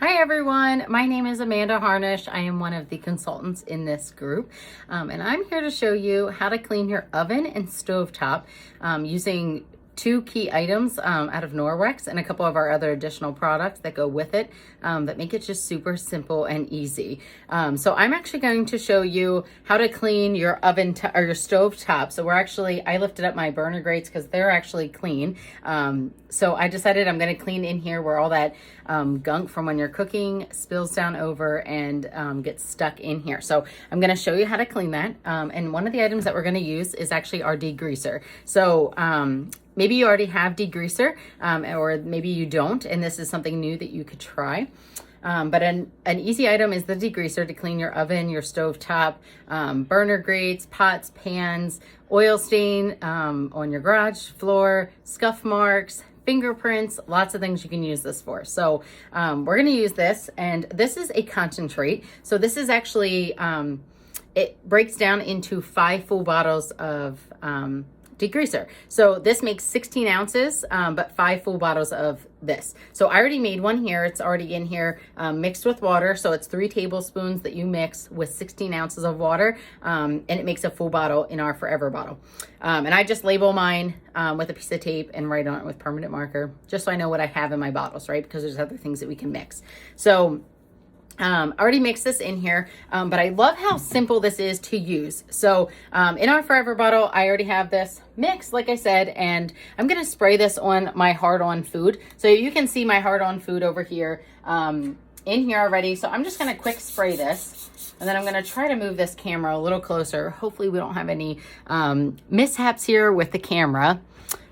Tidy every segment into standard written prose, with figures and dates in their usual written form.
Hi everyone, my name is Amanda Harnish. I am one of the consultants in this group, and I'm here to show you how to clean your oven and stovetop using two key items out of Norwex and a couple of our other additional products that go with it that make it just super simple and easy. So I'm actually going to show you how to clean your oven or your stove top. So I lifted up my burner grates because they're actually clean. So I decided I'm going to clean in here where all that gunk from when you're cooking spills down over and gets stuck in here. So I'm going to show you how to clean that. And one of the items that we're going to use is actually our degreaser. So maybe you already have degreaser or maybe you don't, and this is something new that you could try. But an easy item is the degreaser to clean your oven, your stove top, burner grates, pots, pans, oil stain on your garage floor, scuff marks, fingerprints, lots of things you can use this for. So we're going to use this, and this is a concentrate. So this is actually, it breaks down into 5 full bottles of degreaser. So this makes 16 ounces, but 5 full bottles of this. So I already made one here. It's already in here mixed with water. So it's 3 tablespoons that you mix with 16 ounces of water, and it makes a full bottle in our forever bottle. And I just label mine with a piece of tape and write on it with permanent marker, just so I know what I have in my bottles, right? Because there's other things that we can mix. So I already mixed this in here, but I love how simple this is to use. So in our forever bottle, I already have this mixed, like I said, and I'm going to spray this on my hard-on food. So you can see my hard-on food over here in here already. So I'm just going to quick spray this, and then I'm going to try to move this camera a little closer. Hopefully we don't have any mishaps here with the camera,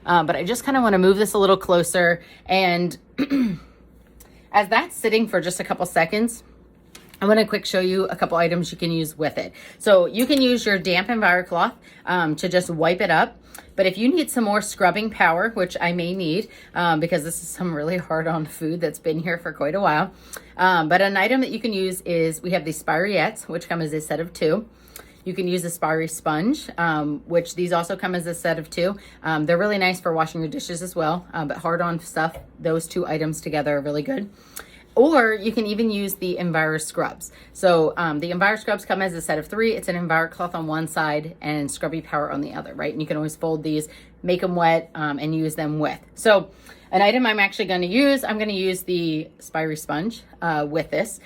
but I just kind of want to move this a little closer. And as that's sitting for just a couple seconds, I'm going to quick show you a couple items you can use with it. So you can use your damp EnviroCloth to just wipe it up. But if you need some more scrubbing power, which I may need because this is some really hard on food that's been here for quite a while. But an item that you can use is, we have these Spiriettes, which come as a set of 2. You can use a Spiri sponge, which these also come as a set of 2. They're really nice for washing your dishes as well, but hard on stuff, those 2 items together are really good. Or you can even use the Enviro Scrubs. So the Enviro Scrubs come as a set of 3. It's an EnviroCloth on one side and Scrubby Power on the other, right? And you can always fold these, make them wet, and use them with. So an item I'm actually going to use, I'm going to use the Spiri sponge with this.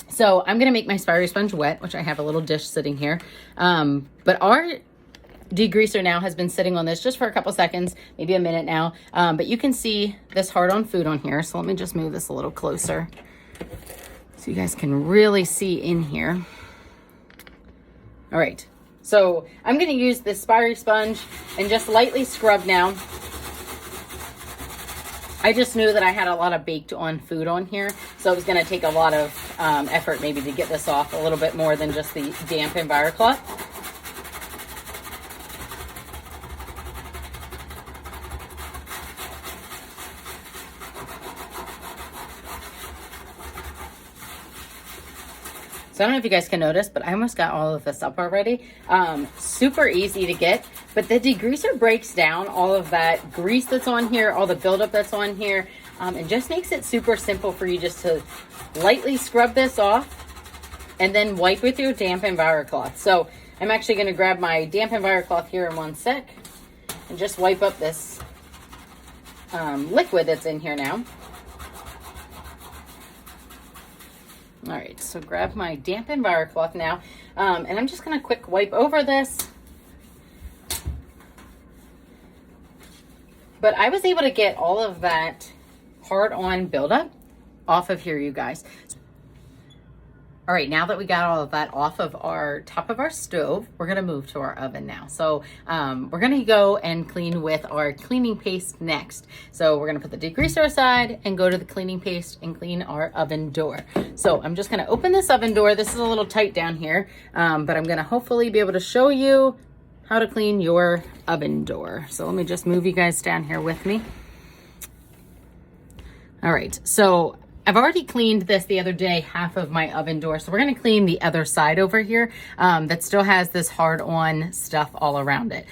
So I'm going to make my Spiri sponge wet, which I have a little dish sitting here. But our degreaser now has been sitting on this just for a couple seconds, maybe a minute now, but you can see this hard-on food on here. So let me just move this a little closer so you guys can really see in here. All right, so I'm going to use this Spiri sponge and just lightly scrub now. I just knew that I had a lot of baked on food on here, so it was going to take a lot of effort maybe to get this off, a little bit more than just the damp EnviroCloth. So I don't know if you guys can notice, but I almost got all of this up already. Super easy to get, but the degreaser breaks down all of that grease that's on here, all the buildup that's on here, and just makes it super simple for you just to lightly scrub this off and then wipe with your damp EnviroCloth. So I'm actually going to grab my damp EnviroCloth here in one sec and just wipe up this liquid that's in here now. All right, so grab my damp EnviroCloth now, and I'm just going to quick wipe over this. But I was able to get all of that hard-on buildup off of here, you guys. All right, now that we got all of that off of our top of our stove, we're gonna move to our oven now. So we're gonna go and clean with our cleaning paste next. So we're gonna put the degreaser aside and go to the cleaning paste and clean our oven door. So I'm just gonna open this oven door. This is a little tight down here, but I'm gonna hopefully be able to show you how to clean your oven door. So let me just move you guys down here with me. All right, so I've already cleaned this the other day, half of my oven door. So we're gonna clean the other side over here that still has this hard-on stuff all around it.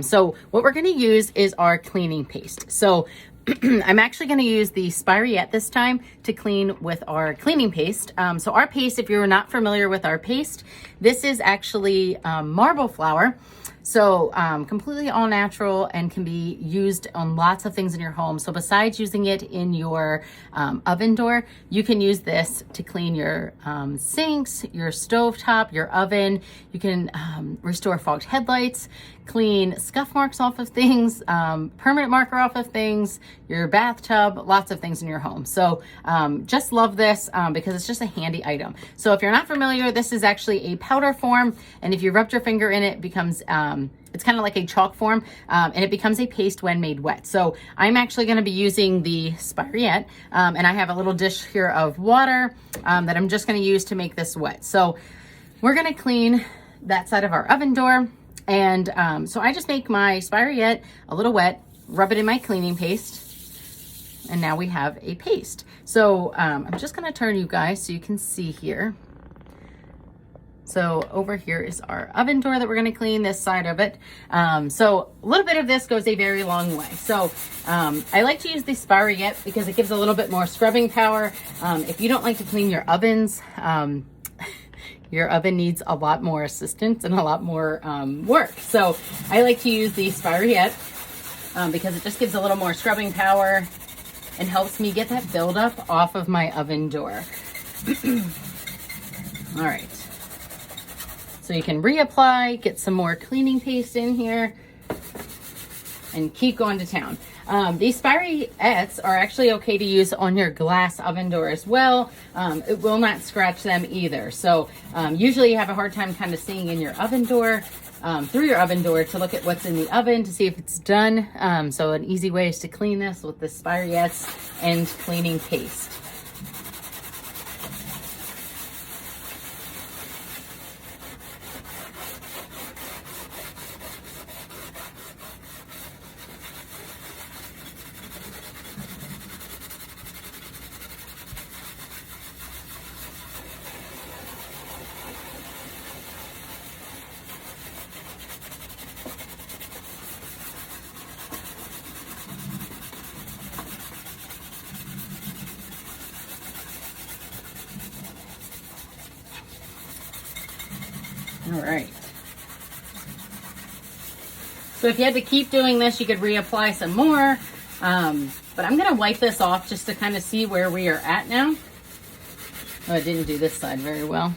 So what we're gonna use is our cleaning paste. So I'm actually going to use the Spiriette this time to clean with our cleaning paste. So our paste, if you're not familiar with our paste, this is actually marble flour. So completely all natural and can be used on lots of things in your home. So besides using it in your oven door, you can use this to clean your sinks, your stovetop, your oven. You can restore fogged headlights, clean scuff marks off of things, permanent marker off of things, your bathtub, lots of things in your home. So just love this because it's just a handy item. So if you're not familiar, this is actually a powder form. And if you rubbed your finger in it, it becomes, it's kind of like a chalk form, and it becomes a paste when made wet. So I'm actually going to be using the Spiriette, and I have a little dish here of water that I'm just going to use to make this wet. So we're going to clean that side of our oven door. And so I just make my Spiriette a little wet, rub it in my cleaning paste, and now we have a paste. So I'm just going to turn you guys so you can see here. So over here is our oven door that we're going to clean, this side of it. So a little bit of this goes a very long way. So I like to use the Spiriette because it gives a little bit more scrubbing power. If you don't like to clean your ovens, your oven needs a lot more assistance and a lot more work. So I like to use the Spiriette because it just gives a little more scrubbing power and helps me get that buildup off of my oven door. All right. So you can reapply, get some more cleaning paste in here, and keep going to town. These Spiriettes are actually okay to use on your glass oven door as well. It will not scratch them either. So usually you have a hard time kind of seeing in your oven door, through your oven door to look at what's in the oven to see if it's done. So an easy way is to clean this with the Spiriettes and cleaning paste. All right. So if you had to keep doing this, you could reapply some more. But I'm going to wipe this off just to kind of see where we are at now. Oh, I didn't do this side very well.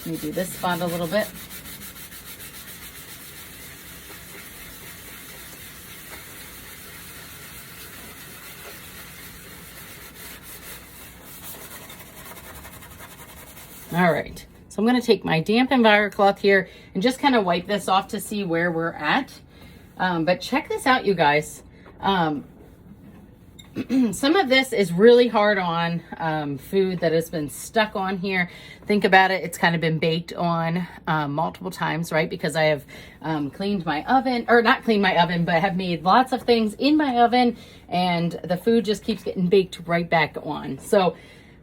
Let me do this spot a little bit. All right. So I'm going to take my damp EnviroCloth here and just kind of wipe this off to see where we're at. But check this out, you guys. Some of this is really hard on food that has been stuck on here. Think about it. It's kind of been baked on multiple times, right? Because I have cleaned my oven, or not cleaned my oven, but have made lots of things in my oven, and the food just keeps getting baked right back on. So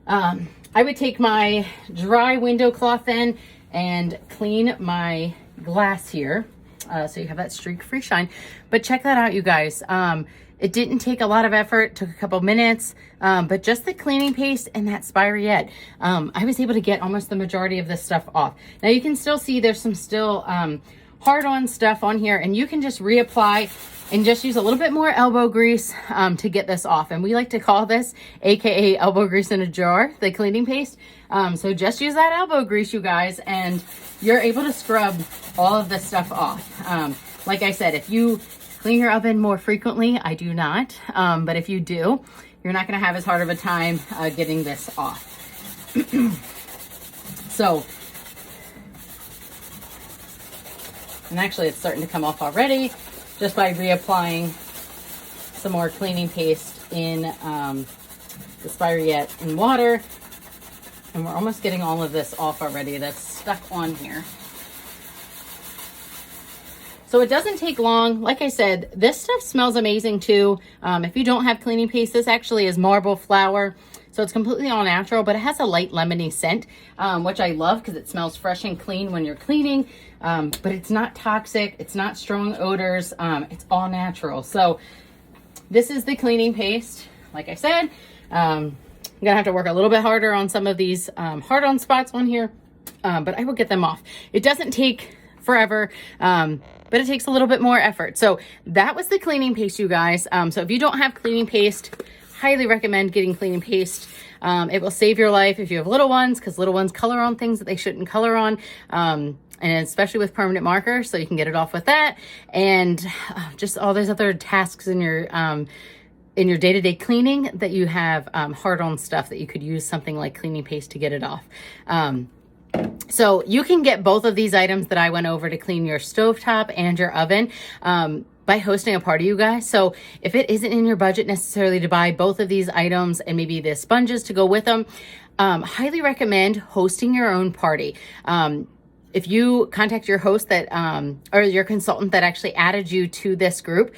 I would take my dry window cloth then and clean my glass here. So you have that streak-free shine. But check that out, you guys. It didn't take a lot of effort, took a couple minutes, but just the cleaning paste and that Spiriette, I was able to get almost the majority of this stuff off. Now you can still see there's some still hard-on stuff on here, and you can just reapply and just use a little bit more elbow grease to get this off. And we like to call this AKA elbow grease in a jar, the cleaning paste. So just use that elbow grease, you guys, and you're able to scrub all of this stuff off. Like I said, if you clean your oven more frequently, I do not, but if you do, you're not going to have as hard of a time getting this off. So, and actually it's starting to come off already just by reapplying some more cleaning paste in the Spiriette in water. And we're almost getting all of this off already that's stuck on here. So it doesn't take long. Like I said, this stuff smells amazing too. If you don't have cleaning paste, this actually is marble flour. So it's completely all natural, but it has a light lemony scent, which I love because it smells fresh and clean when you're cleaning. But it's not toxic. It's not strong odors. It's all natural. So this is the cleaning paste. Like I said, I'm gonna have to work a little bit harder on some of these hard on spots on here, but I will get them off. It doesn't take forever, but it takes a little bit more effort. So that was the cleaning paste, you guys. So if you don't have cleaning paste, highly recommend getting cleaning paste. It will save your life if you have little ones, because little ones color on things that they shouldn't color on. And especially with permanent marker, so you can get it off with that. And just all those other tasks in your day-to-day cleaning that you have hard-on stuff that you could use something like cleaning paste to get it off. So you can get both of these items that I went over to clean your stovetop and your oven by hosting a party, you guys. So if it isn't in your budget necessarily to buy both of these items and maybe the sponges to go with them, highly recommend hosting your own party. If you contact your host that, or your consultant that actually added you to this group,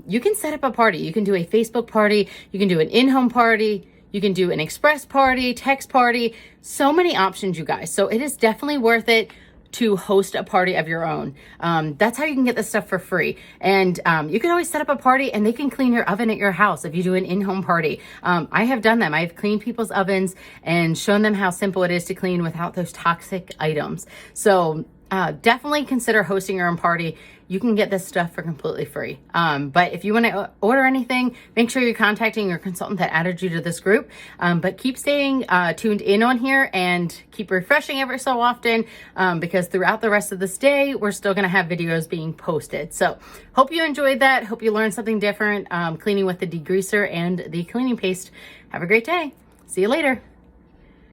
you can set up a party. You can do a Facebook party. You can do an in-home party. You can do an express party, text party, so many options, you guys. So it is definitely worth it to host a party of your own. That's how you can get this stuff for free. And you can always set up a party and they can clean your oven at your house if you do an in-home party. I have done them. I've cleaned people's ovens and shown them how simple it is to clean without those toxic items. So definitely consider hosting your own party. You can get this stuff for completely free. But if you want to order anything, make sure you're contacting your consultant that added you to this group. But keep staying tuned in on here and keep refreshing every so often, because throughout the rest of this day, we're still going to have videos being posted. So hope you enjoyed that. Hope you learned something different cleaning with the degreaser and the cleaning paste. Have a great day. See you later.